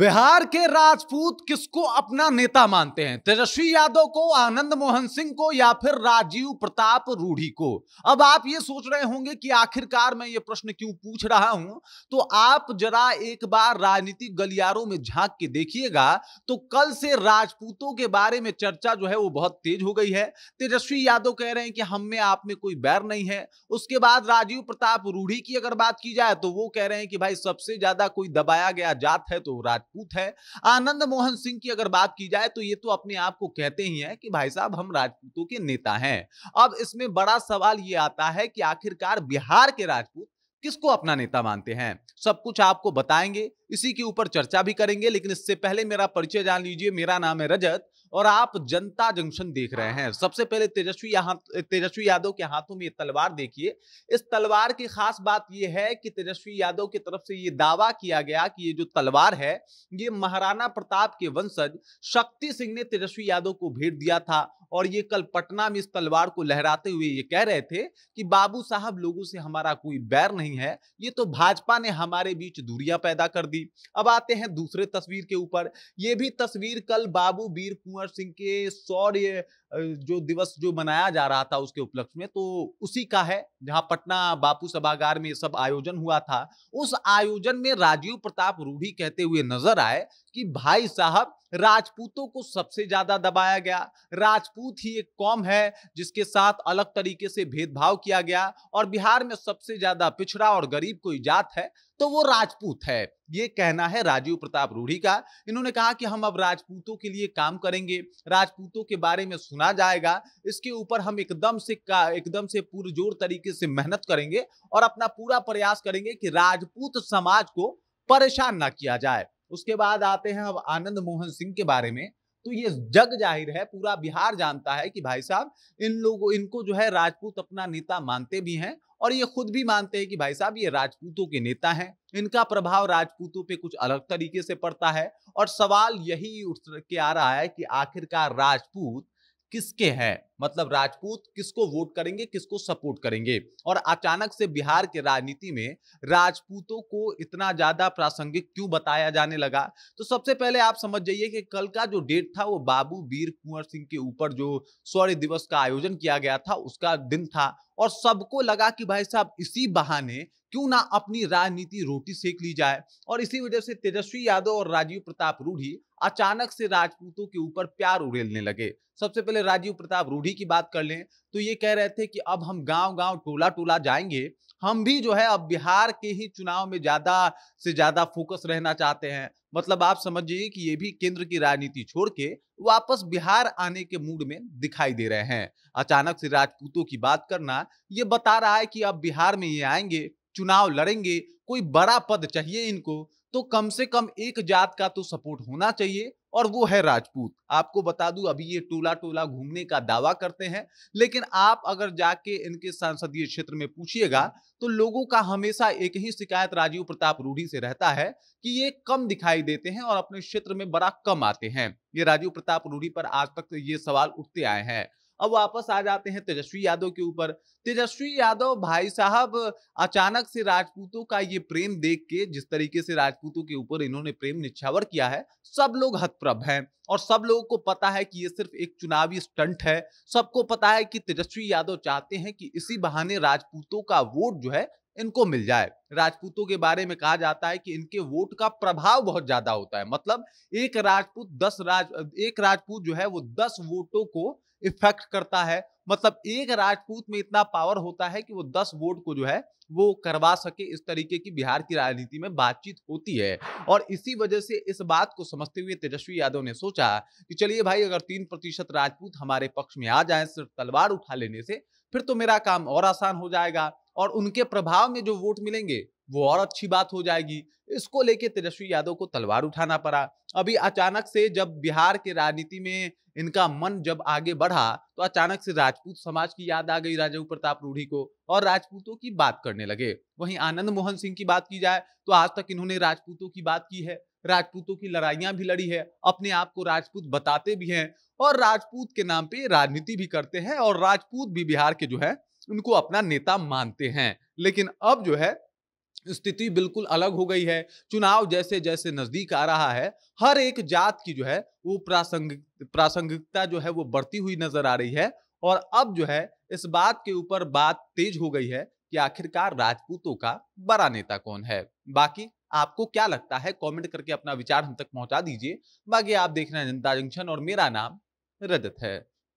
बिहार के राजपूत किसको अपना नेता मानते हैं? तेजस्वी यादव को, आनंद मोहन सिंह को, या फिर राजीव प्रताप रूढ़ी को? अब आप ये सोच रहे होंगे कि आखिरकार मैं ये प्रश्न क्यों पूछ रहा हूं। तो आप जरा एक बार राजनीतिक गलियारों में झांक के देखिएगा तो कल से राजपूतों के बारे में चर्चा जो है वो बहुत तेज हो गई है। तेजस्वी यादव कह रहे हैं कि हम में आप में कोई बैर नहीं है। उसके बाद राजीव प्रताप रूढ़ी की अगर बात की जाए तो वो कह रहे हैं कि भाई सबसे ज्यादा कोई दबाया गया जात है तो राजपूत है। आनंद मोहन सिंह की अगर बात की जाए तो ये तो अपने आप को कहते ही हैं कि भाई साहब हम राजपूतों के नेता हैं। अब इसमें बड़ा सवाल ये आता है कि आखिरकार बिहार के राजपूत किसको अपना नेता मानते हैं। सब कुछ आपको बताएंगे, इसी के ऊपर चर्चा भी करेंगे, लेकिन इससे पहले मेरा परिचय जान लीजिए। मेरा नाम है रजत और आप जनता जंक्शन देख रहे हैं। सबसे पहले तेजस्वी यादव के हाथों में ये तलवार देखिए। इस तलवार की खास बात यह है कि तेजस्वी यादव की तरफ से ये दावा किया गया कि ये जो तलवार है ये महाराणा प्रताप के वंशज शक्ति सिंह ने तेजस्वी यादव को भेंट दिया था। और ये कल पटना में इस तलवार को लहराते हुए ये कह रहे थे कि बाबू साहब लोगों से हमारा कोई बैर नहीं है, ये तो भाजपा ने हमारे बीच दूरियां पैदा कर दी। अब आते हैं दूसरे तस्वीर के ऊपर। ये भी तस्वीर कल बाबू वीर कुंवर सिंह के शौर्य जो दिवस जो मनाया जा रहा था उसके उपलक्ष्य में, तो उसी का है जहां पटना बापू सभागार में सब आयोजन हुआ था। उस आयोजन में राजीव प्रताप रूढ़ी कहते हुए नजर आए कि भाई साहब राजपूतों को सबसे ज्यादा दबाया गया। राजपूत ही एक कौम है जिसके साथ अलग तरीके से भेदभाव किया गया और बिहार में सबसे ज्यादा पिछड़ा और गरीब कोई जात है तो वो राजपूत है। ये कहना है राजीव प्रताप रूढ़ी का। इन्होंने कहा कि हम अब राजपूतों के लिए काम करेंगे, राजपूतों के बारे में सुना जाएगा, इसके ऊपर हम एकदम से पुरजोर तरीके से मेहनत करेंगे और अपना पूरा प्रयास करेंगे कि राजपूत समाज को परेशान ना किया जाए। उसके बाद आते हैं अब आनंद मोहन सिंह के बारे में। तो ये जग जाहिर है, पूरा बिहार जानता है कि भाई साहब इनको जो है राजपूत अपना नेता मानते भी हैं और ये खुद भी मानते हैं कि भाई साहब ये राजपूतों के नेता हैं। इनका प्रभाव राजपूतों पे कुछ अलग तरीके से पड़ता है और सवाल यही उठ के आ रहा है कि आखिरकार राजपूत किसके हैं, मतलब राजपूत किसको वोट करेंगे, किसको सपोर्ट करेंगे। और अचानक से बिहार के राजनीति में राजपूतों को इतना ज्यादा प्रासंगिक क्यों बताया जाने लगा। तो सबसे पहले आप समझ जाइए कि कल का जो डेट था वो बाबू वीर कुंवर सिंह के ऊपर जो शौर्य दिवस का आयोजन किया गया था उसका दिन था और सबको लगा कि भाई साहब इसी बहाने क्यों ना अपनी राजनीति रोटी सेक ली जाए। और इसी वजह से तेजस्वी यादव और राजीव प्रताप रूढ़ी अचानक से राजपूतों के ऊपर प्यार उड़ेलने लगे। सबसे पहले राजीव प्रताप रूढ़ी की बात कर लें तो ये कह रहे थे कि अब हम गांव गांव टोला टोला जाएंगे, हम भी जो है अब बिहार के ही चुनाव में ज्यादा से ज्यादा फोकस रहना चाहते हैं। मतलब आप समझिए कि ये भी केंद्र की राजनीति छोड़ के वापस बिहार आने के मूड में दिखाई दे रहे हैं। अचानक से राजपूतों की बात करना ये बता रहा है कि अब बिहार में ये आएंगे, चुनाव लड़ेंगे, कोई बड़ा पद चाहिए इनको तो कम से कम एक जात का तो सपोर्ट होना चाहिए और वो है राजपूत। आपको बता दूं अभी ये टोला टोला घूमने का दावा करते हैं, लेकिन आप अगर जाके इनके संसदीय क्षेत्र में पूछिएगा तो लोगों का हमेशा एक ही शिकायत राजीव प्रताप रूढ़ी से रहता है कि ये कम दिखाई देते हैं और अपने क्षेत्र में बड़ा कम आते हैं। ये राजीव प्रताप रूढ़ी पर आज तक तो ये सवाल उठते आए हैं। अब वापस आ जाते हैं तेजस्वी यादव के ऊपर। तेजस्वी यादव भाई साहब अचानक से राजपूतों का ये प्रेम देख के, जिस तरीके से राजपूतों के ऊपर इन्होंने प्रेम निछावर किया है, सब लोग हतप्रभ हैं और सब लोगों को पता है कि ये सिर्फ एक चुनावी स्टंट है। सबको पता है कि तेजस्वी यादव चाहते हैं कि इसी बहाने राजपूतों का वोट जो है इनको मिल जाए। राजपूतों के बारे में कहा जाता है कि इनके वोट का प्रभाव बहुत ज्यादा होता है। मतलब एक राजपूत जो है वो 10 वोटों को इफेक्ट करता है। मतलब एक राजपूत में इतना पावर होता है कि वो 10 वोट को जो है वो करवा सके। इस तरीके की बिहार की राजनीति में बातचीत होती है और इसी वजह से इस बात को समझते हुए तेजस्वी यादव ने सोचा कि चलिए भाई अगर 3% राजपूत हमारे पक्ष में आ जाए सिर्फ तलवार उठा लेने से, फिर तो मेरा काम और आसान हो जाएगा और उनके प्रभाव में जो वोट मिलेंगे वो और अच्छी बात हो जाएगी। इसको लेके तेजस्वी यादव को तलवार उठाना पड़ा। अभी अचानक से जब बिहार के राजनीति में इनका मन जब आगे बढ़ा तो अचानक से राजपूत समाज की याद आ गई राजीव प्रताप रूढ़ी को और राजपूतों की बात करने लगे। वहीं आनंद मोहन सिंह की बात की जाए तो आज तक इन्होंने राजपूतों की बात की है, राजपूतों की लड़ाइयां भी लड़ी है, अपने आप को राजपूत बताते भी हैं और राजपूत के नाम पे राजनीति भी करते हैं और राजपूत भी बिहार के जो है उनको अपना नेता मानते हैं। लेकिन अब जो है स्थिति बिल्कुल अलग हो गई है। चुनाव जैसे जैसे नजदीक आ रहा है, हर एक जात की जो है वो प्रासंगिकता जो है वो बढ़ती हुई नजर आ रही है। और अब जो है इस बात के ऊपर बात तेज हो गई है कि आखिरकार राजपूतों का बड़ा नेता कौन है। बाकी आपको क्या लगता है, कमेंट करके अपना विचार हम तक पहुंचा दीजिए। बाकी आप देख रहे हैं जनता जंक्शन और मेरा नाम रजत है।